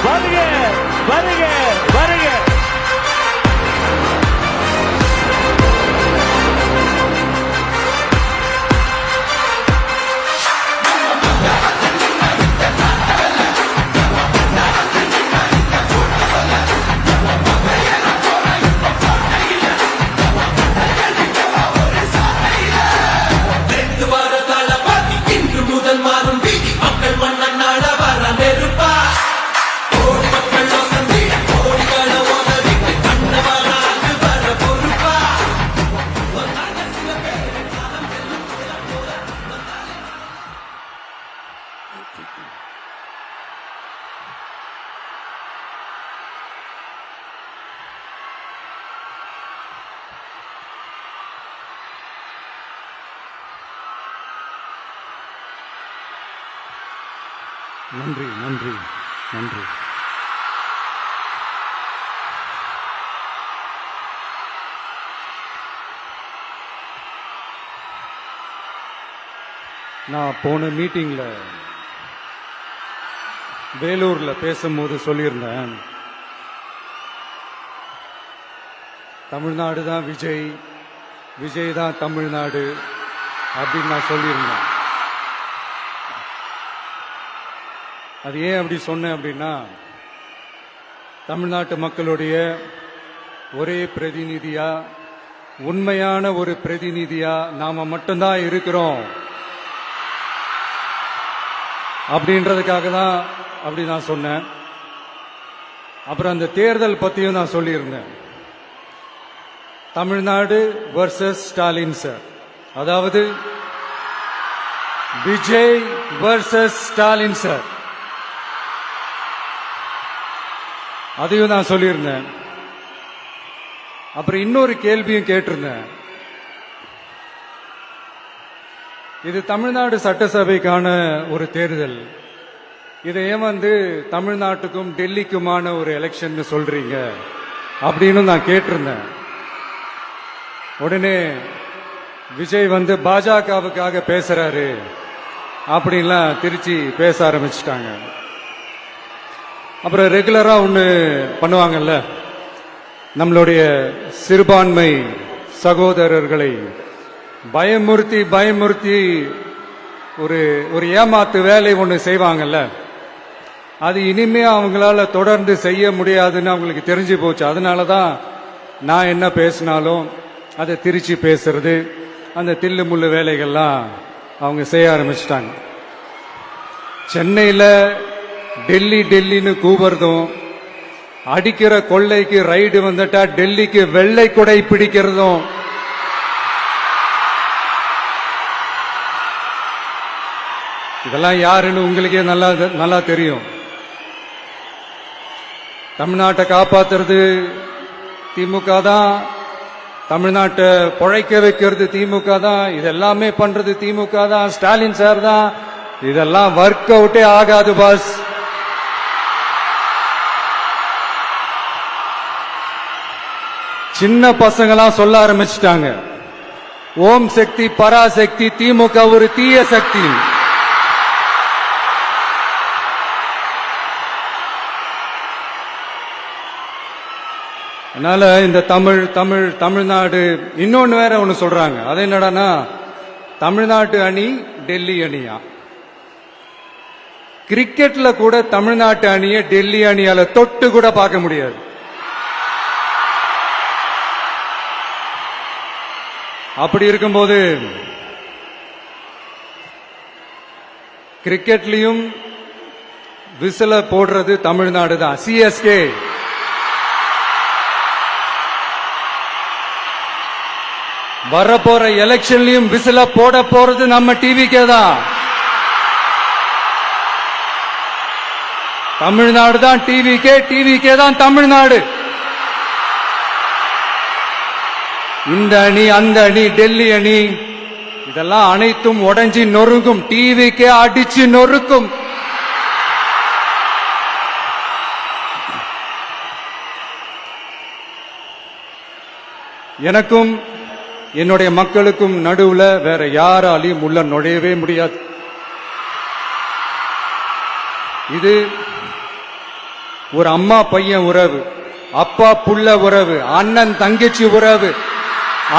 வருக வருக வருக. நன்றி நன்றி நன்றி. நான் போன மீட்டிங்ல வேலூர்ல பேசும்போது சொல்லியிருந்தேன், தமிழ்நாடு தான் விஜய், விஜய் தான் தமிழ்நாடு அப்படின்னு நான் சொல்லியிருந்தேன். அது ஏன் அப்படி சொன்னேன் அப்படின்னா, தமிழ்நாட்டு மக்களுடைய ஒரே பிரதிநிதியா, உண்மையான ஒரு பிரதிநிதியா நாம மட்டும்தான் இருக்கிறோம் அப்படின்றதுக்காக தான் அப்படி நான் சொன்னேன். அப்புறம் அந்த தேர்தல் பத்தியும் நான் சொல்லியிருந்தேன். தமிழ்நாடு வர்சஸ் ஸ்டாலின் சார், அதாவது விஜய் வர்சஸ் ஸ்டாலின் சார், அதையும் நான் சொல்லியிருந்தேன். அப்புறம் இன்னொரு கேள்வியும் கேட்டிருந்தேன். இது தமிழ்நாடு சட்டசபைக்கான ஒரு தேர்தல், இதை ஏன் தமிழ்நாட்டுக்கும் டெல்லிக்குமான ஒரு எலெக்ஷன் சொல்றீங்க அப்படின்னு நான் கேட்டிருந்தேன். உடனே விஜய் பாஜகவுக்காக பேசுறாரு அப்படின்லாம் திருச்சி பேச ஆரம்பிச்சிட்டாங்க. அப்புறம் ரெகுலரா ஒண்ணு பண்ணுவாங்கல்ல, நம்மளுடைய சிறுபான்மை சகோதரர்களை பயமுறுத்தி பயமுறுத்தி ஒரு ஏமாத்து வேலை ஒண்ணு செய்வாங்கல்ல, அது இனிமே அவங்களால தொடர்ந்து செய்ய முடியாதுன்னு அவங்களுக்கு தெரிஞ்சு போச்சு. அதனாலதான் நான் என்ன பேசினாலும் அதை திருச்சி பேசுறது, அந்த தில்லு முள்ளு வேலைகள்லாம் அவங்க செய்ய ஆரம்பிச்சிட்டாங்க. சென்னையில டெல்லி டெல்லின்னு கூவுறதும், அடிக்கிற கொள்ளைக்கு ரைடு வந்துட்டா டெல்லிக்கு வெள்ளை கொடை பிடிக்கிறதும், இதெல்லாம் யாருன்னு உங்களுக்கே நல்லா தெரியும். தமிழ்நாட்டை காப்பாத்துறது திமுக தான், தமிழ்நாட்டை பொழைக்க வைக்கிறது திமுக தான், இதெல்லாமே பண்றது திமுக தான், ஸ்டாலின் சார் தான். இதெல்லாம் ஒர்க் அவுட்டே ஆகாது பாஸ். சின்ன பசங்களாம் சொல்ல ஆரம்பிச்சிட்டாங்க, ஓம் சக்தி பராசக்தி, திமுக ஒரு தீய சக்தி. அதனால இந்த தமிழ்நாடு இன்னொன்னு வேற ஒண்ணு சொல்றாங்க. அது என்னடானா, தமிழ்நாட்டு அணி டெல்லி அணியா. கிரிக்கெட்ல கூட தமிழ்நாட்டு அணியை டெல்லி அணியால தொட்டு கூட பார்க்க முடியாது. அப்படி இருக்கும்போது கிரிக்கெட்லயும் விசில போடுறது தமிழ்நாடு தான், சிஎஸ்கே. வரப்போற எலெக்ஷன்லயும் விசில போட போறது நம்ம டிவிக்கே தான். தமிழ்நாடு தான் டிவிக்கே, டிவிக்கே தான் தமிழ்நாடு. இந்த அணி அந்த அணி டெல்லி அணி இதெல்லாம் அனைத்தும் உடைஞ்சி நொறுங்கும், டிவிக்கே அடிச்சு நொறுக்கும். எனக்கும் என்னுடைய மக்களுக்கும் நடுவுல வேற யாராலையும் உள்ள நுழையவே முடியாது. இது ஒரு அம்மா பையன் உறவு, அப்பா புள்ள உறவு, அண்ணன் தங்கச்சி உறவு,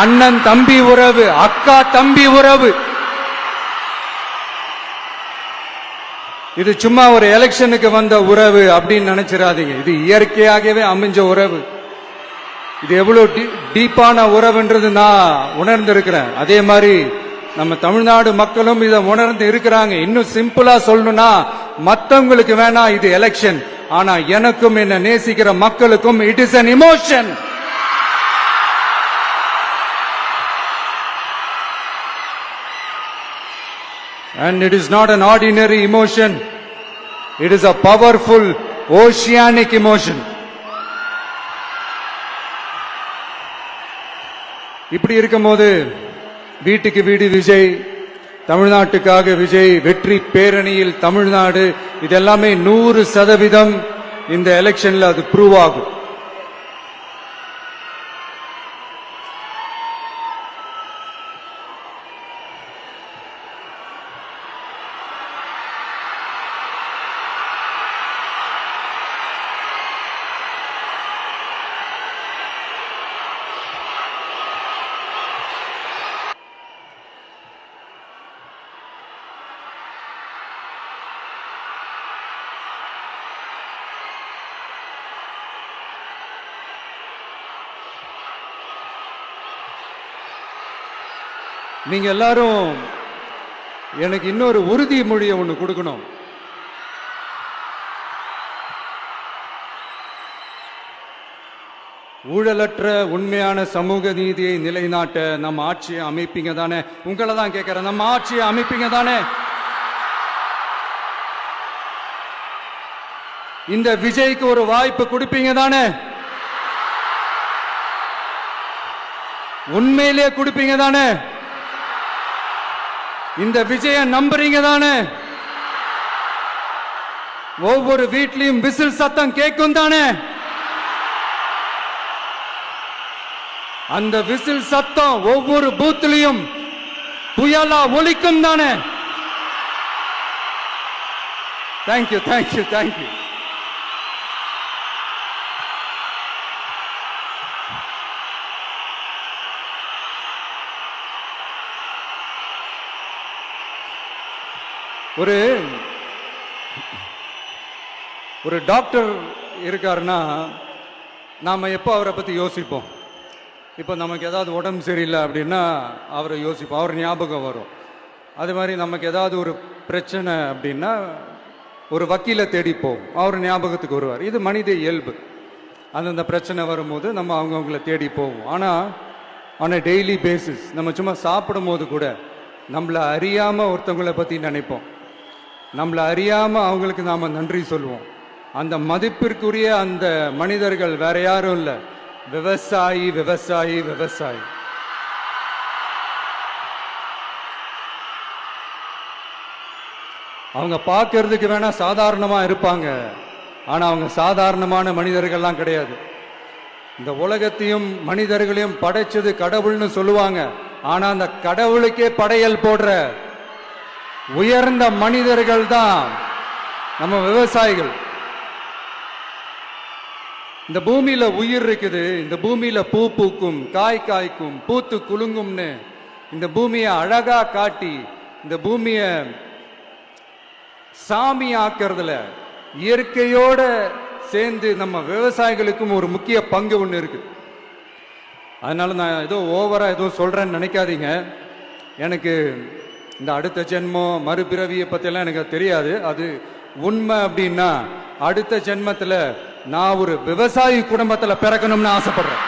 அண்ணன் தம்பி உறவு, அக்கா தம்பி உறவு. இது சும்மா ஒரு எலெக்ஷனுக்கு வந்த உறவு அப்படின்னு நினைச்சிடாதீங்க. இது இயற்கையாகவே அமைஞ்ச உறவு. இது எவ்வளவு டீப்பான உறவுன்றது நான் உணர்ந்திருக்கிறேன். அதே மாதிரி நம்ம தமிழ்நாடு மக்களும் இதை உணர்ந்து இருக்கிறாங்க. இன்னும் சிம்பிளா சொல்லணும்னா, மத்தவங்களுக்கு வேணா இது எலெக்ஷன், ஆனா எனக்கும் என்ன நேசிக்கிற மக்களுக்கும் it is an emotion. And it is not an ordinary emotion. It is a powerful oceanic emotion. இப்படி இருக்கும்போது வீட்டுக்கு வீடு விஜய், தமிழ்நாட்டுக்காக விஜய், வெற்றி பேரணியில் தமிழ்நாடு, இதெல்லாமே 100% இந்த எலெக்ஷன்ல அது ப்ரூவ் ஆகும். நீங்க எல்லாரும் எனக்கு இன்னொரு உறுதிமொழியை ஒண்ணு கொடுக்கணும். ஊழலற்ற உண்மையான சமூக நீதியை நிலைநாட்ட நம்ம ஆட்சியை அமைப்பீங்க தானே? உங்களை தான் கேட்கிறேன், நம்ம ஆட்சியை அமைப்பீங்க தானே? இந்த விஜய்க்கு ஒரு வாய்ப்பு கொடுப்பீங்க தானே? உண்மையிலேயே கொடுப்பீங்க தானே? இந்த விஜய நம்புறீங்க தானே? ஒவ்வொரு வீட்லயும் விசில் சத்தம் கேட்கும் தானே? அந்த விசில் சத்தம் ஒவ்வொரு பூத்திலையும் புயலா ஒலிக்கும் தானே? Thank you, thank you, thank you. ஒரு டாக்டர் இருக்காருன்னா நாம எப்போ அவரை பத்தி யோசிப்போம்? இப்போ நமக்கு ஏதாவது உடம்பு சரியில்லை அப்படின்னா அவரை யோசிப்போம், அவர் ஞாபகம் வரும். அது மாதிரி நமக்கு ஏதாவது ஒரு பிரச்சனை அப்படின்னா ஒரு வக்கீலை தேடிப்போம், அவர் ஞாபகத்துக்கு வருவார். இது மனித இயல்பு. அந்தந்த பிரச்சனை வரும்போது நம்ம அவங்கவுங்களை தேடி போவோம். ஆனால் ஆன் அ டெய்லி பேசிஸ் நம்ம சும்மா சாப்பிடும் போது கூட நம்மளை அறியாம ஒருத்தவங்களை பற்றி நினைப்போம், நம்மளை அறியாம அவங்களுக்கு நாம நன்றி சொல்லுவோம். அந்த மதிப்பிற்குரிய அந்த மனிதர்கள் வேற யாரும் இல்லை, விவசாயி, விவசாயி, விவசாயி. அவங்க பார்க்கறதுக்கு வேணா சாதாரணமா இருப்பாங்க, ஆனா அவங்க சாதாரணமான மனிதர்கள்லாம் கிடையாது. இந்த உலகத்தையும் மனிதர்களையும் படைச்சது கடவுள்னு சொல்லுவாங்க, ஆனா அந்த கடவுளுக்கே படையல் போடுற உயர்ந்த மனிதர்கள் தான் நம்ம விவசாயிகள். இந்த பூமியில உயிர் இருக்குது, இந்த பூமியில பூ பூக்கும், காய் காய்க்கும், பூத்து குலுங்கும்னு இந்த பூமியை அழகா காட்டி இந்த பூமியை சாமி ஆக்கிறதுல இயற்கையோட சேர்ந்து நம்ம விவசாயிகளுக்கும் ஒரு முக்கிய பங்கு ஒன்று இருக்கு. அதனால நான் ஏதோ ஓவரா ஏதோ சொல்றேன்னு நினைக்காதீங்க. எனக்கு இந்த அடுத்த ஜென்மம் மறுபிறவியை பத்தியெல்லாம் எனக்கு தெரியாது. அது உண்மை அப்படின்னா அடுத்த ஜென்மத்துல நான் ஒரு விவசாயி குடும்பத்துல பிறக்கணும்னு ஆசைப்படுறேன்.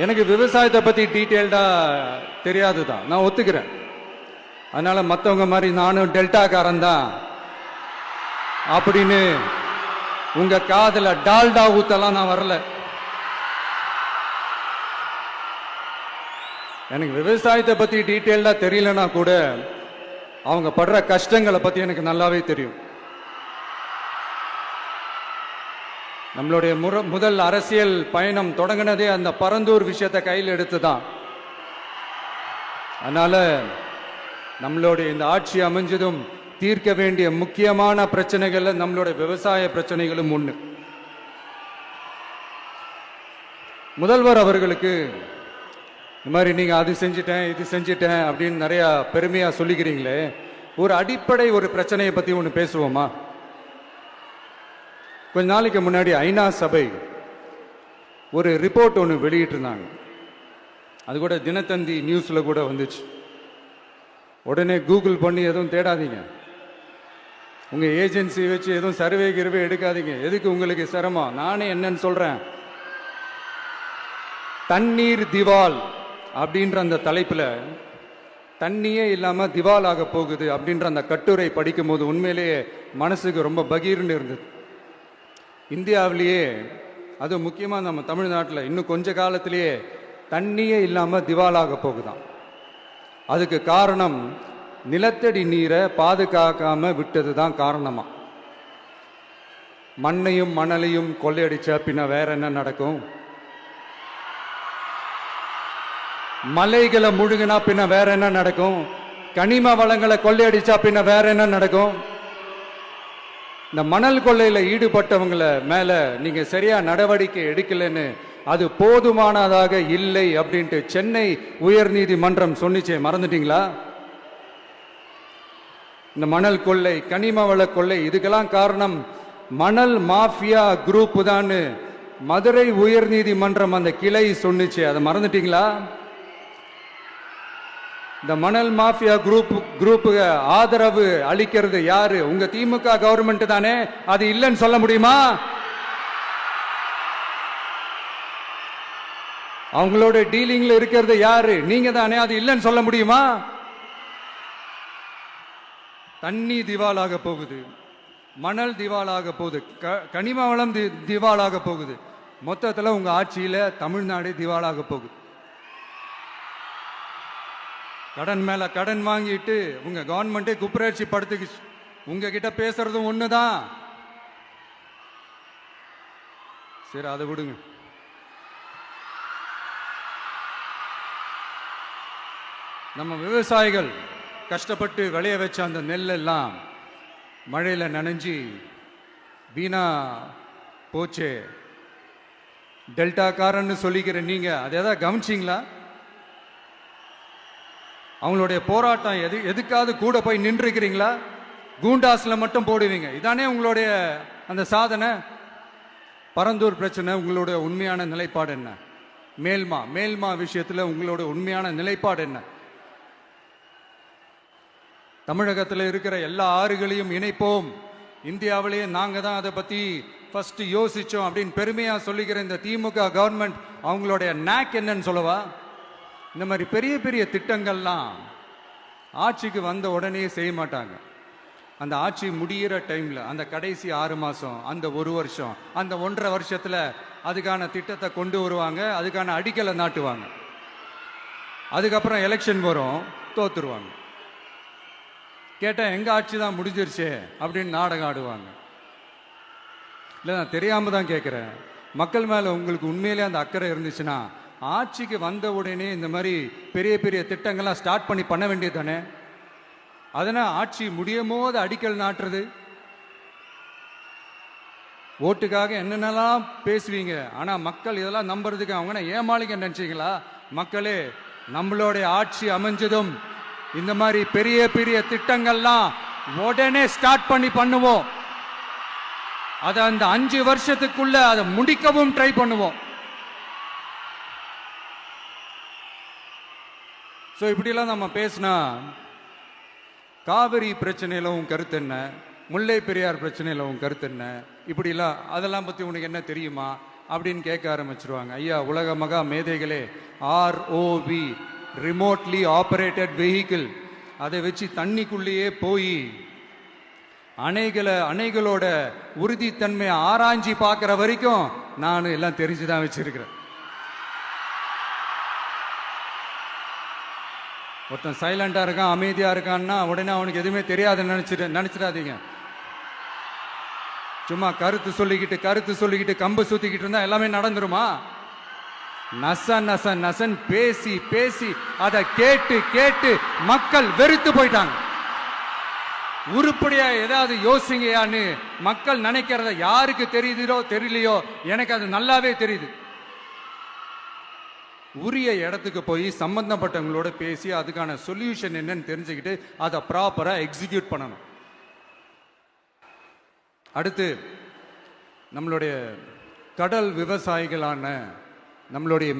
எனக்கு விவசாயத்தை பத்தி டீட்டெயில்டா தெரியாதுதான், நான் ஒத்துக்கிறேன். அதனால மற்றவங்க மாதிரி நானும் டெல்டாக்காரன் தான் அப்படின்னு உங்க காதுல டால்டா ஊத்தலாம் நான் வரல. எனக்கு விவசாயத்தை பத்தி டீட்டெயில்டா தெரியலனா கூட அவங்க படுற கஷ்டங்களை பத்தி எனக்கு நல்லாவே தெரியும். நம்மளுடைய முதல் அரசியல் பயணம் தொடங்கினதே அந்த பரந்தூர் விஷயத்தை கையில் எடுத்துதான். அதனால நம்மளுடைய இந்த ஆட்சி அமைஞ்சதும் தீர்க்க வேண்டிய முக்கியமான பிரச்சனைகள்ல நம்மளுடைய விவசாய பிரச்சனைகளும் ஒண்ணு. முதல்வர் அவர்களுக்கு இந்த மாதிரி நீங்க அது செஞ்சிட்டேன் இது செஞ்சிட்டேன் அப்படின்னு நிறைய பெருமையா சொல்லிக்கிறீங்களே, ஒரு அடிப்படை ஒரு பிரச்சனையை பத்தி ஒன்று பேசுவோமா? கொஞ்ச நாளைக்கு முன்னாடி ஐநா சபை ஒரு ரிப்போர்ட் ஒன்று வெளியிட்டு இருந்தாங்க. அது கூட தினத்தந்தி நியூஸ்ல கூட வந்துச்சு. உடனே கூகுள் பண்ணி எதுவும் தேடாதீங்க, உங்க ஏஜென்சி வச்சு எதுவும் சர்வே கிருவே எடுக்காதீங்க. எதுக்கு உங்களுக்கு சிரமம்? நானே என்னன்னு சொல்றேன். தண்ணீர் திவால் அப்படின்ற அந்த தலைப்புல தண்ணியே இல்லாம திவால் ஆக போகுது அப்படின்ற அந்த கட்டுரை படிக்கும் போது உண்மையிலேயே மனசுக்கு ரொம்ப பகீர்னு இருந்தது. இந்தியாவிலேயே அது முக்கியமா நம்ம தமிழ்நாட்டில் இன்னும் கொஞ்ச காலத்திலேயே தண்ணியே இல்லாம திவாலாக போகுதான். அதுக்கு காரணம் நிலத்தடி நீரை பாதுகாக்காம விட்டது தான் காரணமா. மண்ணையும் மணலையும் கொள்ளையடிச்சா பின்ன வேற என்ன நடக்கும்? மலைகளை முழுகினா பின்ன வேற என்ன நடக்கும்? கனிம வளங்களை கொள்ளையடிச்சா பின்ன வேற என்ன நடக்கும்? இந்த மணல் கொள்ளையில ஈடுபட்டவங்களை மேல நீங்க சரியா நடவடிக்கை எடுக்கலன்னு அது போதுமானதாக இல்லை அப்படின்ட்டு சென்னை உயர்நீதிமன்றம் சொன்னிச்சே, மறந்துட்டீங்களா? இந்த மணல் கொள்ளை, கனிம வள கொள்ளை, இதுக்கெல்லாம் காரணம் மணல் மாஃபியா குரூப் தான் மதுரை உயர்நீதிமன்றம் அந்த கிளை சொன்னிச்சு. அதை மறந்துட்டீங்களா? இந்த மணல் மாஃபியா குரூப்புக்கு ஆதரவு அளிக்கிறது யாரு? உங்க திமுக கவர்மெண்ட் தானே. அது இல்லைன்னு சொல்ல முடியுமா? அவங்களோட டீலிங்ல இருக்கிறது யாரு? நீங்க தானே. அது இல்லைன்னு சொல்ல முடியுமா? தண்ணி திவாலாக போகுது, மணல் திவாலாக போகுது, கனிம வளம் திவாலாக போகுது. மொத்தத்தில் உங்க ஆட்சியில தமிழ்நாடு திவாலாக போகுது. கடன் மேல கடன் வாங்கிட்டு உங்க கவர்மெண்டே குப்பராட்சி படுத்துக்குச்சு. உங்ககிட்ட பேசுறதும் ஒண்ணுதான். சரி, அதை விடுங்க. நம்ம விவசாயிகள் கஷ்டப்பட்டு விளைய வச்ச அந்த நெல் எல்லாம் மழையில நனைஞ்சி வீணா போச்சே. டெல்டாக்காரன்னு சொல்லிக்கிற நீங்க அதை எதாவது கவனிச்சிங்களா? அவங்களுடைய போராட்டம் எதுக்காவது கூட போய் நின்றுக்கிறீங்களா? கூண்டாஸ்ல மட்டும் போடுவீங்க. இதானே உங்களுடைய அந்த சாதனை. பரந்தூர் பிரச்சனை, உங்களுடைய உண்மையான நிலைப்பாடு என்ன? மேல்மா விஷயத்துல உங்களுடைய உண்மையான நிலைப்பாடு என்ன? தமிழகத்தில் இருக்கிற எல்லா ஆறுகளையும் இணைப்போம், இந்தியாவிலேயே நாங்க தான் அதை பத்தி ஃபர்ஸ்ட் யோசிச்சோம் அப்படின்னு பெருமையா சொல்லிக்கிற இந்த திமுக கவர்மெண்ட் அவங்களுடைய நாக் என்னன்னு சொல்லவா? இந்த மாதிரி பெரிய பெரிய திட்டங்கள்லாம் ஆட்சிக்கு வந்த உடனே செய்ய மாட்டாங்க. அந்த ஆட்சி முடிகிற டைம்ல, அந்த கடைசி 6 மாசம், அந்த 1 வருஷம், அந்த 1.5 வருஷத்துல அதுக்கான திட்டத்தை கொண்டு வருவாங்க, அதுக்கான அடிக்கலை நாட்டுவாங்க. அதுக்கப்புறம் எலெக்ஷன் வரும், தோத்துருவாங்க. கேட்டா எங்க ஆட்சி தான் முடிஞ்சிருச்சே அப்படின்னு நாடகம் ஆடுவாங்க. இல்லை, நான் தெரியாம தான் கேட்கிறேன். மக்கள் மேல உங்களுக்கு உண்மையிலே அந்த அக்கறை இருந்துச்சுன்னா ஆட்சிக்கு வந்த உடனே இந்த மாதிரி பெரிய பெரிய திட்டங்கள்லாம் ஸ்டார்ட் பண்ண வேண்டியது தானே. அதனால் ஆட்சி முடியும் போது அடிக்கல் நாட்டுறது. ஓட்டுக்காக என்னென்னலாம் பேசுவீங்க, ஆனா மக்கள் இதெல்லாம் நம்புறதுக்கு அவங்க ஏமாளிங்க நினைச்சீங்களா? மக்களே, நம்மளுடைய ஆட்சி அமைஞ்சதும் இந்த மாதிரி பெரிய பெரிய திட்டங்கள்லாம் உடனே ஸ்டார்ட் பண்ணுவோம். அதை அந்த 5 வருஷத்துக்குள்ள அதை முடிக்கவும் ட்ரை பண்ணுவோம். ஸோ இப்படிலாம் நம்ம பேசினா காவிரி பிரச்சனையில் உன் கருத்து என்ன, முல்லை பெரியார் பிரச்சனையில் உன் கருத்து என்ன, இப்படிலாம் அதெல்லாம் பற்றி உனக்கு என்ன தெரியுமா அப்படின்னு கேட்க ஆரம்பிச்சிருவாங்க. ஐயா, உலக மகா மேதைகளே, ROV, ரிமோட்லி ஆபரேட்டட் வெஹிக்கிள், அதை வச்சு தண்ணிக்குள்ளேயே போய் அணைகளோட உறுதித்தன்மையை ஆராய்ச்சி பார்க்குற வரைக்கும் நான் எல்லாம் தெரிஞ்சுதான் வச்சிருக்கிறேன். ஒருத்தன் சைலண்டா இருக்கான், அமைதியா இருக்கான்னா உடனே அவனுக்கு எதுவுமே தெரியாதுன்னு நினைச்சிடாதீங்க. சும்மா கருத்து சொல்லிக்கிட்டு கம்பு சுத்திக்கிட்டு இருந்தா எல்லாமே நடந்துருமா? நச நச நசன் பேசி பேசி அதை கேட்டு கேட்டு மக்கள் வெறுத்து போயிட்டாங்க. உருப்படியா ஏதாவது யோசிங்கயான்னு மக்கள் நினைக்கிறத யாருக்கு தெரியுதோ தெரியலையோ, எனக்கு அது நல்லாவே தெரியுது. உரிய இடத்துக்கு போய் சம்பந்தப்பட்டவங்களோட பேசி அதுக்கான சொல்யூஷன் என்னன்னு தெரிஞ்சுக்கிட்டு அதை ப்ராப்பரா எக்ஸிக்யூட் பண்ணணும். அடுத்து நம்மளுடைய கடல் விவசாயிகளான நம்மளுடைய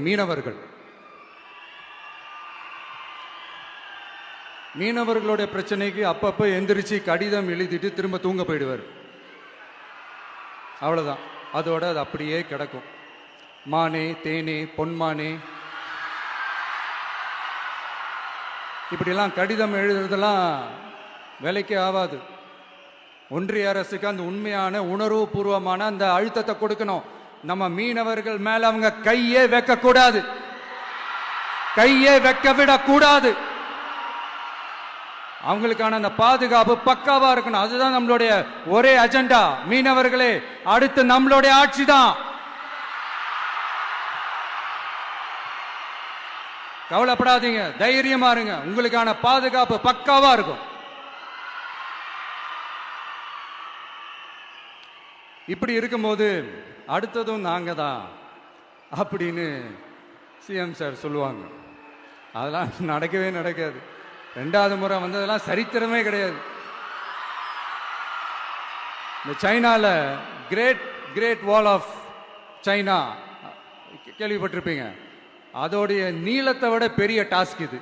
மீனவர்களுடைய பிரச்சனைக்கு அப்பப்ப எந்திரிச்சு கடிதம் எழுதிட்டு திரும்ப தூங்க போயிடுவார். அவ்வளவுதான், அதோட அது அப்படியே கிடக்கும். மானே தேனே பொன்மானே இப்படிலாம் கடிதம் எழுதுறதெல்லாம் வேலைக்கே ஆகாது. ஒன்றிய அரசுக்கு அந்த உண்மையான உணர்வு பூர்வமான அந்த அழுத்தத்தை கொடுக்கணும். நம்ம மீனவர்கள் மேல அவங்க கையே வைக்க கூடாது, கையே வைக்க விடக்கூடாது. அவங்களுக்கான அந்த பாதுகாப்பு பக்காவா இருக்கணும். அதுதான் நம்மளுடைய ஒரே அஜெண்டா. மீனவர்களே, அடுத்து நம்மளுடைய ஆட்சி தான். கவலைப்படாதீங்க, தைரியமா இருங்க, உங்களுக்கான பாதுகாப்பு பக்காவா இருக்கும். இப்படி இருக்கும்போது அடுத்ததும் நாங்க தான் அப்படின்னு சிஎம் சார் சொல்லுவாங்க. அதெல்லாம் நடக்கவே நடக்காது. 2வது முறை வந்ததெல்லாம் சரித்திரமே கிடையாது. இந்த சைனால கிரேட் வால் ஆஃப் சைனா கேள்விப்பட்டிருப்பீங்க. அதோடைய நீளத்தை விட பெரிய டாஸ்க் இது.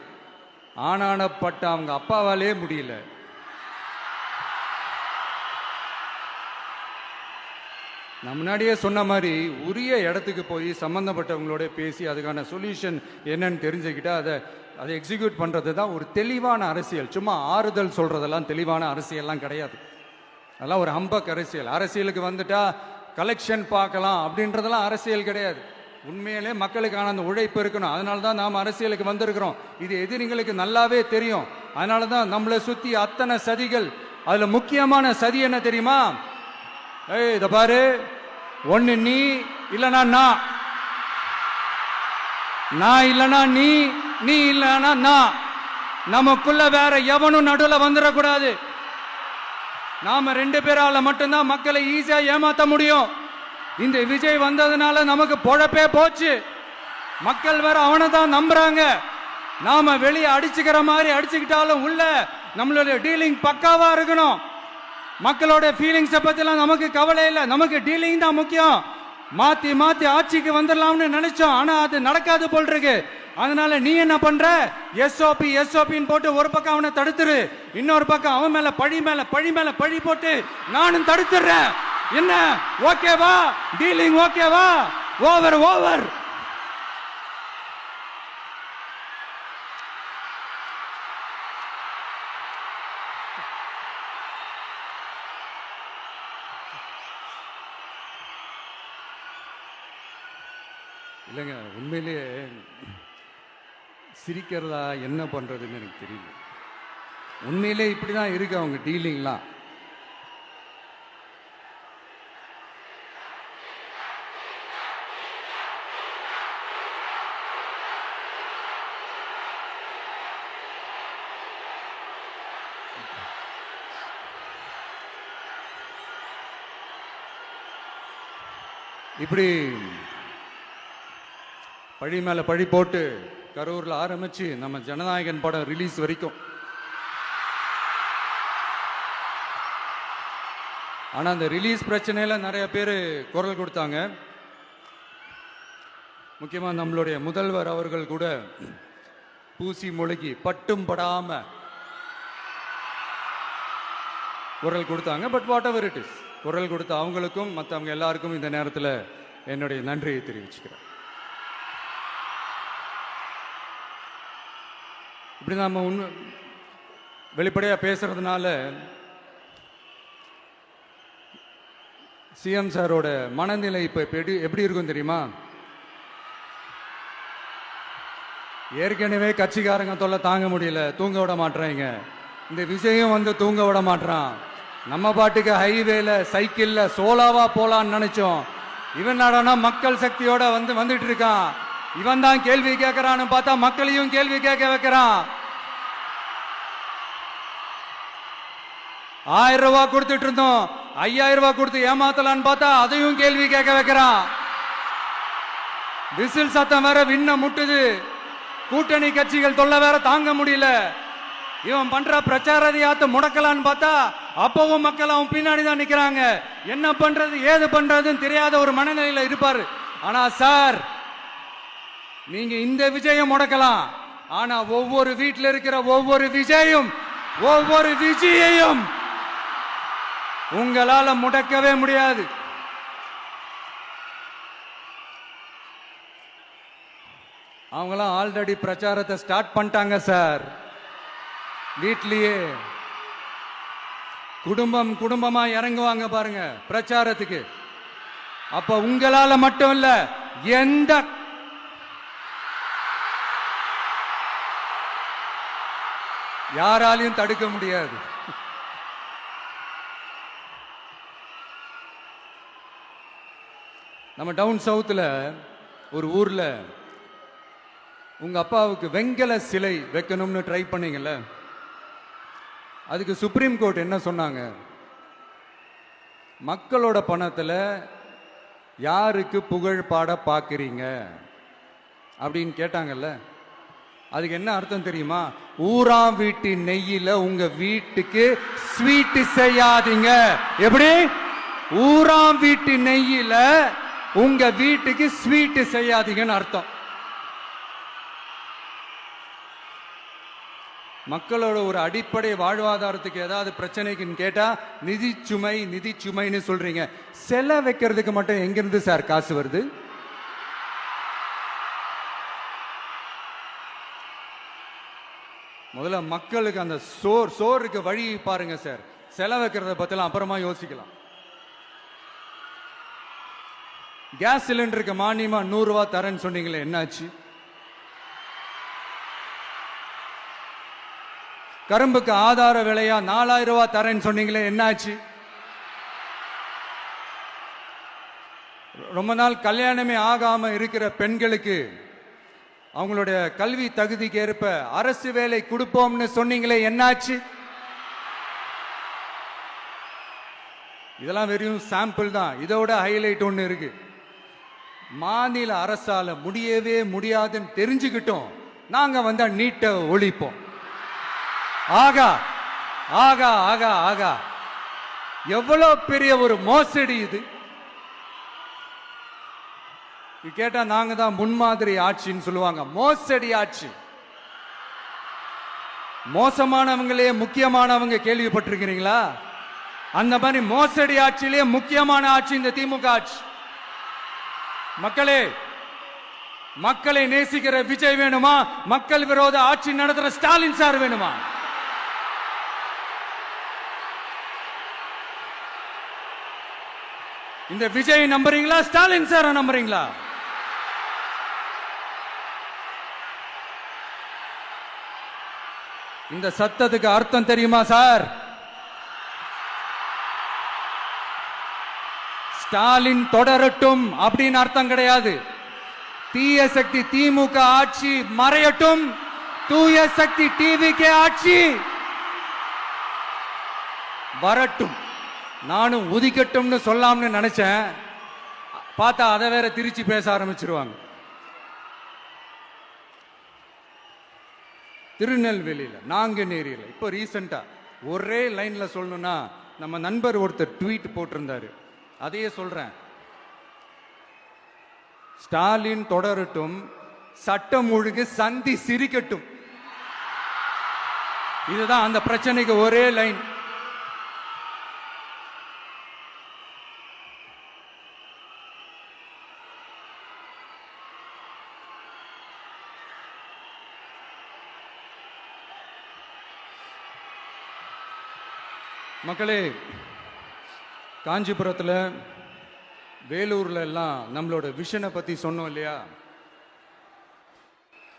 ஆனானப்பட்ட அவங்க அப்பாவாலே முடியல. நான் முன்னாடியே சொன்ன மாதிரி உரிய இடத்துக்கு போய் சம்பந்தப்பட்டவங்களோட பேசி அதுக்கான சொல்யூஷன் என்னன்னு தெரிஞ்சுக்கிட்டா அதை எக்ஸிக்யூட் பண்றது தான் ஒரு தெளிவான அரசியல். சும்மா ஆறுதல் சொல்றதெல்லாம் தெளிவான அரசியல்லாம் கிடையாது. அதெல்லாம் ஒரு ஹம்பக் அரசியல். அரசியலுக்கு வந்துட்டா கலெக்ஷன் பார்க்கலாம் அப்படின்றதெல்லாம் அரசியல் கிடையாது. உண்மையிலே மக்களுக்கான அந்த உழைப்பு இருக்கணும். அதனால தான் நாம் அரசியலுக்கு வந்திருக்கிறோம். இது எதிரிங்களுக்கு நல்லாவே தெரியும். அதனால தான் நம்மளை சுத்தி அத்தனை சதிகள். அதுல முக்கியமான சதி என்ன தெரியுமா? இத பாரு, ஒன்னு நீ இல்லனா நான் இல்லனா நீ இல்லனா நான். நமக்குள்ள வேற எவனும் நடுவுல வந்துடக்கூடாது. நாம 2 பேரால மட்டும்தான் மக்களை ஈஸியா ஏமாத்த முடியும். இந்த விஜய் வந்ததுனால நமக்கு பொழப்பே போச்சு. மக்கள் வேற அவனை தான் நம்புறாங்க. நாம வெளியே அடிச்சுக்கிற மாதிரி அடிச்சுக்கிட்டாலும் உள்ள நம்மளுடைய டீலிங் பக்காவா இருக்கணும். மக்களோட ஃபீலிங்ஸை பத்திலாம் நமக்கு கவலை இல்லை. நமக்கு டீலிங் தான் முக்கியம். மாத்தி மாத்தி ஆட்சிக்கு வந்துடலாம்னு நினைச்சோம், ஆனா அது நடக்காது போல் இருக்கு. அதனால நீ என்ன பண்ற? எஸ்ஓபின்னு போட்டு ஒரு பக்கம் அவனை தடுத்துரு, இன்னொரு பக்கம் அவன் மேல பழி போட்டு நானும் தடுத்துறேன். என்ன ஓகேவா? டீலிங் ஓகேவா? ஓவர். இல்லைங்க, உண்மையிலேயே சிரிக்கிறதா என்ன பண்றதுன்னு எனக்கு தெரியல. உண்மையிலே இப்படிதான் இருக்கு அவங்க டீலிங்லாம். இப்படி பழி மேல பழி போட்டு கரூர்ல ஆரம்பிச்சு நம்ம ஜனநாயகன் படம் ரிலீஸ் வரைக்கும். ஆனா அந்த ரிலீஸ் பிரச்சனையில நிறைய பேர் குரல் கொடுத்தாங்க. முக்கியமா நம்மளுடைய முதல்வர் அவர்கள் கூட பூசி மொழிகி பட்டும் படாம குரல் கொடுத்தாங்க. But what ever it is, குரல் கொடுத்த அவங்களுக்கும் மற்றவங்க எல்லாருக்கும் இந்த நேரத்தில் என்னுடைய நன்றியை தெரிவிச்சுக்கிறேன். இப்படி நாம வெளிப்படையா பேசுறதுனால சிஎம் சாரோட மனநிலை இப்ப எப்படி இருக்கும் தெரியுமா? ஏற்கனவே கட்சிக்காரங்க தொல்லை தாங்க முடியல, தூங்க விட மாட்டாங்க. இந்த விஜயம் வந்து தூங்க விட மாட்டான். நம்ம பாட்டுக்கு ஹைவேல சைக்கிள்ல சோலாவா போலான்னு நினைச்சோம். இவன் நாடானா மக்கள் சக்தியோட வந்துட்டு இருக்கான். இவன் தான் கேள்வி கேட்கிறான்னு பார்த்தா மக்களையும் கேள்வி கேட்க வைக்கிறான். 1000 ரூபாய் கொடுத்துட்டு இருந்தோம், 5000 ரூபாய் கொடுத்து ஏமாத்தலான்னு பார்த்தா அதையும் கேள்வி கேட்க வைக்கிறான். விசில் சத்தம் வேற விண்ண முட்டுது. கூட்டணி கட்சிகள் தொல்லை வேற தாங்க முடியல. இவன் பண்ற பிரச்சாரத்தையாத்த முடக்கலான்னு பார்த்தா அப்பவும் மக்கள் அவன் பின்னாடி தான் நிக்கிறாங்க. என்ன பண்றது ஏது பண்றதுன்னு தெரியாத ஒரு மனநிலையில இருப்பாரு. ஆனா சார், நீங்க இந்த விஜயம் முடக்கலாம், ஆனா ஒவ்வொரு வீட்டில் இருக்கிற ஒவ்வொரு விஜயையும் உங்களால முடக்கவே முடியாது. அவங்களாம் ஆல்ரெடி பிரச்சாரத்தை ஸ்டார்ட் பண்ணிட்டாங்க சார். வீட்லயே குடும்பமா இறங்குவாங்க பாருங்க பிரச்சாரத்துக்கு. அப்ப உங்களால மட்டும் இல்ல, எந்த யாராலையும் தடுக்க முடியாது. நம்ம டவுன் சவுத்துல ஒரு ஊர்ல உங்க அப்பாவுக்கு வெங்கல சிலை வைக்கணும்னு ட்ரை பண்ணீங்கல்ல, அதுக்கு சுப்ரீம் கோர்ட் என்ன சொன்னாங்க? மக்களோட பணத்துல யாருக்கு புகழ் பாட பாக்குறீங்க அப்படின்னு கேட்டாங்கல்ல. அதுக்கு என்ன அர்த்தம் தெரியுமா? ஊராம் வீட்டு நெய்யில உங்க வீட்டுக்கு ஸ்வீட் செய்யாதீங்க. எப்படி? ஊராம் வீட்டு நெய்யில உங்க வீட்டுக்கு ஸ்வீட் செய்யாதீங்கன்னு அர்த்தம். மக்களோட ஒரு அடிப்படை வாழ்வாதாரத்துக்கு ஏதாவது பிரச்சனைக்குன்னு கேட்டா நிதி சுமைன்னு சொல்றீங்க. செலை வைக்கிறதுக்கு மட்டும் எங்கிருந்து சார் காசு வருது? முதல்ல மக்களுக்கு அந்த சோறுக்கு வழி பாருங்க சார். செலை வைக்கிறத பத்திலாம் அப்புறமா யோசிக்கலாம். கேஸ் சிலிண்டருக்கு மானியமா 100 ரூபாய் தரேன்னு சொன்னீங்களே, என்னாச்சு? கரும்புக்கு ஆதார விலையா 4000 ரூபாய் தரேன்னு சொன்னீங்களே, என்னாச்சு? ரொம்ப நாள் கல்யாணமே ஆகாம இருக்கிற பெண்களுக்கு அவங்களுடைய கல்வி தகுதிக்கு ஏற்ப அரசு வேலை கொடுப்போம்னு சொன்னீங்களே, என்னாச்சு? இதெல்லாம் வெறும் சாம்பிள் தான். இதோட ஹைலைட் ஒண்ணு இருக்கு. மாநில அரசால முடியவே முடியாதுன்னு தெரிஞ்சுக்கிட்டோம், நாங்க வந்தா நீட்டை ஒழிப்போம். ஆகா ஆகா ஆகா ஆகா, எவ்வளவு பெரிய ஒரு மோசடி இது! கேட்டா நாங்க தான் முன்மாதிரி ஆட்சின்னு சொல்லுவாங்க. மோசடி ஆட்சி. மோசமானவங்களே முக்கியமானவங்க கேள்விப்பட்டிருக்கிறீங்களா? அந்த மாதிரி மோசடி ஆட்சியிலே முக்கியமான ஆட்சி இந்த திமுக ஆட்சி. மக்களே, மக்களை நேசிக்கிற விஜய் வேணுமா? மக்கள் விரோத ஆட்சி நடத்துற ஸ்டாலின் சார் வேணுமா? இந்த விஜய் நம்புறீங்களா, ஸ்டாலின் சார் நம்புறீங்களா? இந்த சத்தத்துக்கு அர்த்தம் தெரியுமா சார்? ஸ்டாலின் தொடரட்டும் அப்படின்னு அர்த்தம் கிடையாது. தீய சக்தி திமுக ஆட்சி மறையட்டும், தூய சக்தி டிவிகே ஆட்சி வரட்டும். நானும் உதிக்கட்டும்னு சொல்லாம்னு நினைச்சேன், பார்த்தா அதை வேற திருச்சி பேச ஆரம்பிச்சிருவாங்க. திருநெல்வேலியில, நாங்குநேரியில இப்போ ரீசெண்டா ஒரே லைன்ல சொல்லணும்னா, நம்ம நண்பர் ஒருத்தர் ட்வீட் போட்டிருந்தாரு, அதையே சொல்றேன். ஸ்டாலின் தொடரட்டும், சட்டம் ஒழுங்கு சந்தி சிரிக்கட்டும். இதுதான் அந்த பிரச்சனைக்கு ஒரே லைன். மக்களே, காஞ்சிபுரத்தில், வேலூர்ல எல்லாம் நம்மளோட விஷனை பத்தி சொன்னோம் இல்லையா?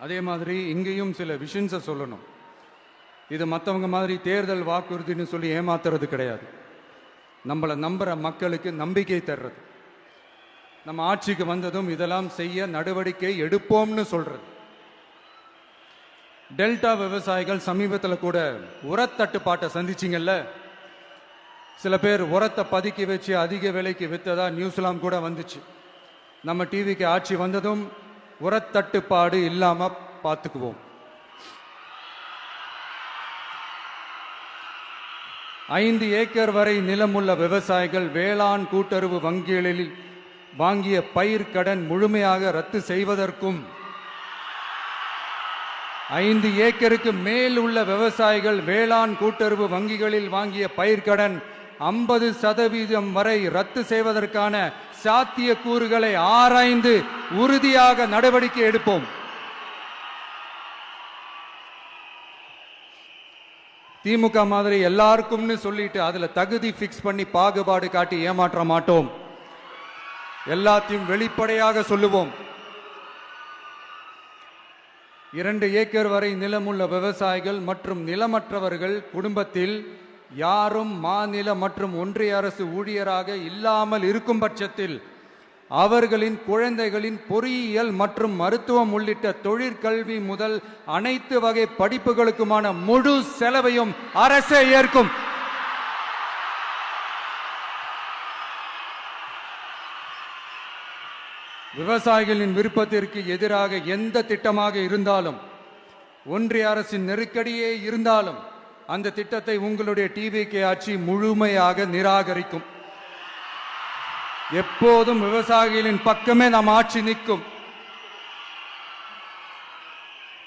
அதே மாதிரி இங்கேயும் சில விஷன்ஸை சொல்லணும். இது மற்றவங்க மாதிரி தேர்தல் வாக்குறுதின்னு சொல்லி ஏமாத்துறது கிடையாது. நம்மளை நம்புற மக்களுக்கு நம்பிக்கை தர்றது. நம்ம ஆட்சிக்கு வந்ததும் இதெல்லாம் செய்ய நடவடிக்கை எடுப்போம்னு சொல்றது. டெல்டா விவசாயிகள் சமீபத்தில் கூட உரத்தட்டுப்பாட்டை சந்திச்சிங்கல்ல. சில பேர் உரத்தை பதுக்கி வச்சு அதிக விலைக்கு வித்ததா நியூஸ்லாம் கூட வந்துச்சு. நம்ம டிவிக்கு ஆட்சி வந்ததும் உரத்தட்டுப்பாடு இல்லாம பார்த்துக்குவோம். 5 ஏக்கர் வரை நிலமுள்ள விவசாயிகள் வேளாண் கூட்டுறவு வங்கிகளில் வாங்கிய பயிர் கடன் முழுமையாக ரத்து செய்வதற்கும் 5 ஏக்கருக்கு மேல் உள்ள விவசாயிகள் வேளாண் கூட்டுறவு வங்கிகளில் வாங்கிய பயிர்க்கடன் 50% வரை ரத்து செய்வதற்கான சாத்திய கூறுகளை ஆராய்ந்து உறுதியாக நடவடிக்கை எடுப்போம். திமுக மாதிரி எல்லாருக்கும்னு சொல்லிட்டு அதுல தகுதி பிக்ஸ் பண்ணி பாகுபாடு காட்டி ஏமாற்ற மாட்டோம். எல்லாத்தையும் வெளிப்படையாக சொல்லுவோம். 2 ஏக்கர் வரை நிலமுள்ள விவசாயிகள் மற்றும் நிலமற்றவர்கள் குடும்பத்தில் யாரும் மாநில மற்றும் ஒன்றிய அரசு ஊழியராக இல்லாமல் இருக்கும் பட்சத்தில் அவர்களின் குழந்தைகளின் பொறியியல் மற்றும் மருத்துவம் உள்ளிட்ட தொழிற்கல்வி முதல் அனைத்து வகை படிப்புகளுக்குமான முழு செலவையும் அரசே ஏற்கும். விவசாயிகளின் விருப்பத்திற்கு எதிராக எந்த திட்டமாக இருந்தாலும், ஒன்றிய அரசின் நெருக்கடியே இருந்தாலும் அந்த திட்டத்தை உங்களுடைய டிவிகே ஆட்சி முழுமையாக நிராகரிக்கும். எப்போதும் விவசாயிகளின் பக்கமே நம் ஆட்சி நிற்கும்.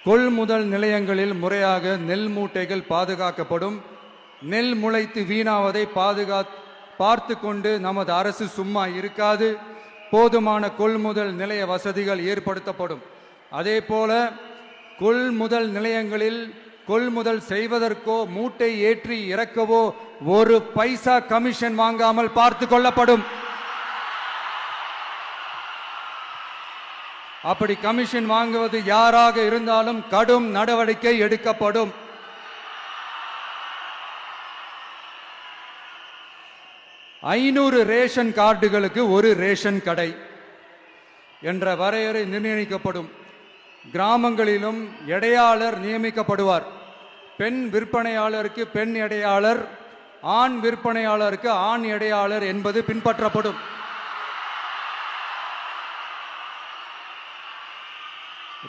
கொள்முதல் நிலையங்களில் முறையாக நெல் மூட்டைகள் பாதுகாக்கப்படும். நெல் முளைத்து வீணாவதை பார்த்து கொண்டு நமது அரசு சும்மா இருக்காது. போதுமான கொள்முதல் நிலைய வசதிகள் ஏற்படுத்தப்படும். அதே போல கொள்முதல் நிலையங்களில் கொள்முதல் செய்வதற்கோ மூட்டை ஏற்றி இறக்கவோ ஒரு பைசா கமிஷன் வாங்காமல் பார்த்து கொள்ளப்படும். அப்படி கமிஷன் வாங்குவது யாராக இருந்தாலும் கடும் நடவடிக்கை எடுக்கப்படும். ஐநூறு ரேஷன் கார்டுகளுக்கு ஒரு ரேஷன் கடை என்ற வரையறை நிர்ணயிக்கப்படும். கிராமங்களிலும் எடையாளர் நியமிக்கப்படுவார். பெண் விற்பனையாளருக்கு பெண் எடையாளர், ஆண் விற்பனையாளருக்கு ஆண் எடையாளர் என்பது பின்பற்றப்படும்.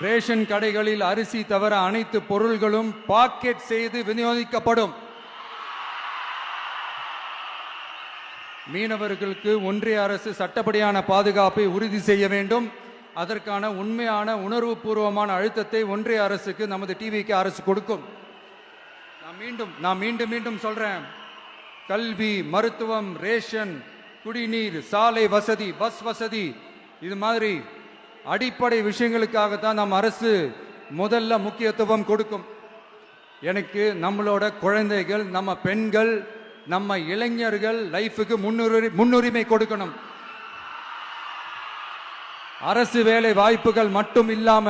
ரேஷன் கடைகளில் அரிசி தவிர அனைத்து பொருள்களும் பாக்கெட் செய்து விநியோகிக்கப்படும். மீனவர்களுக்கு ஒன்றிய அரசு சட்டப்படியான பாதுகாப்பை உறுதி செய்ய வேண்டும். அதற்கான உண்மையான உணர்வுபூர்வமான அழுத்தத்தை ஒன்றிய அரசுக்கு நமது டிவிக்கு அரசு கொடுக்கும். நான் மீண்டும் சொல்றேன். கல்வி, மருத்துவம், ரேஷன், குடிநீர், சாலை வசதி, பஸ் வசதி, இது மாதிரி அடிப்படை விஷயங்களுக்காகத்தான் நம் அரசு முதல்ல முக்கியத்துவம் கொடுக்கும். எனக்கு நம்மளோட குழந்தைகள், நம்ம பெண்கள், நம்ம இளைஞர்கள் லைஃபுக்கு முன்னுரிமை கொடுக்கணும். அரசு வேலை வாய்ப்புகள் மட்டும் இல்லாம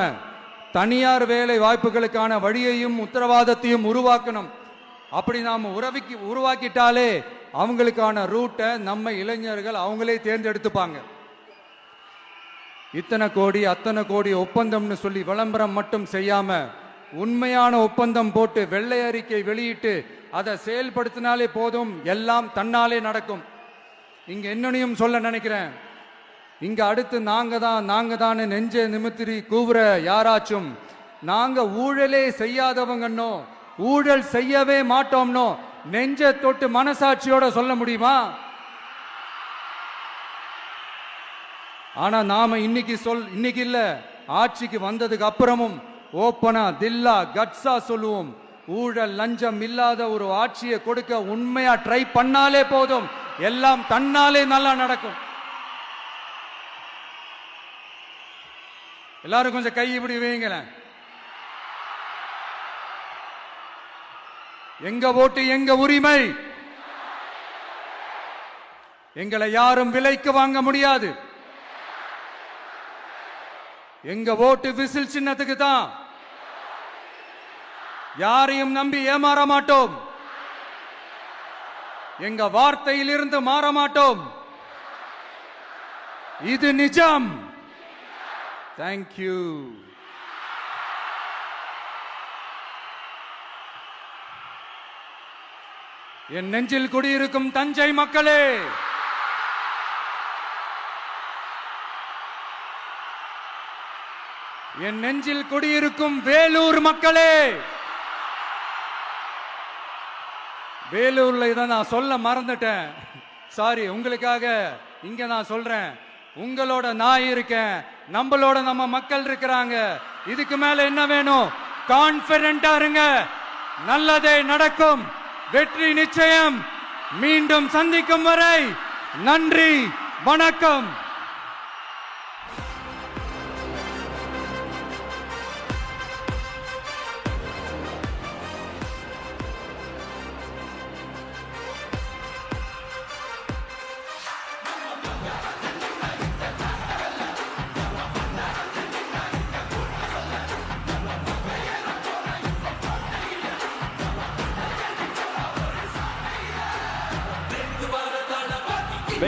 தனியார் வேலை வாய்ப்புகளுக்கான வழியையும் உத்தரவாதத்தையும் உருவாக்கணும். அப்படி நாம உருவாக்கிட்டாலே அவங்களுக்கான ரூட்டை நம்ம இளைஞர்கள் அவங்களே தேர்ந்தெடுத்துப்பாங்க. இத்தனை கோடி அத்தனை கோடி ஒப்பந்தம்னு சொல்லி விளம்பரம் மட்டும் செய்யாம உண்மையான ஒப்பந்தம் போட்டு வெள்ளை அறிக்கை வெளியிட்டு அதை செயல்படுத்தினாலே போதும், எல்லாம் தன்னாலே நடக்கும். இங்க என்னனையும் சொல்ல நினைக்கிறேன். இங்க அடுத்து நாங்க தான் நெஞ்ச நிமித்திரி கூவுற யாராச்சும் நாங்க ஊழலே செய்யாதவங்கன்னோ ஊழல் செய்யவே மாட்டோம்னோ நெஞ்ச தொட்டு மனசாட்சியோட சொல்ல முடியுமா? ஆனா நாம இன்னைக்கு இல்ல, ஆட்சிக்கு வந்ததுக்கு அப்புறமும் ஓப்பனா தில்லா கட்ஸா சொல்லுவோம். ஊழல் லஞ்சம் இல்லாத ஒரு ஆட்சியை கொடுக்க உண்மையா ட்ரை பண்ணாலே போதும், எல்லாம் தன்னாலே நல்லா நடக்கும். எல்லாரும் கொஞ்சம் கை இப்படி வைங்களேன். எங்க ஓட்டு எங்க உரிமை. எங்களை யாரும் விலைக்கு வாங்க முடியாது. எங்க ஓட்டு விசில் சின்னத்துக்கு தான். யாரையும் நம்பி ஏமாற மாட்டோம். எங்க வார்த்தையிலிருந்து மாற மாட்டோம். இது நிஜம். தேங்க்யூ. என் நெஞ்சில் குடியிருக்கும் தஞ்சை மக்களே, என் நெஞ்சில் குடியிருக்கும் வேலூர் மக்களே, வேலூர்ல இதை நான் சொல்ல மறந்துட்டேன். சாரி, உங்களுக்காக இங்க நான் சொல்றேன். உங்களோட நான் இருக்கேன், நம்மளோட நம்ம மக்கள் இருக்கிறாங்க. இதுக்கு மேல என்ன வேணும்? கான்பிடென்டா இருங்க. நல்லதே நடக்கும். வெற்றி நிச்சயம். மீண்டும் சந்திக்கும் வரை நன்றி, வணக்கம்.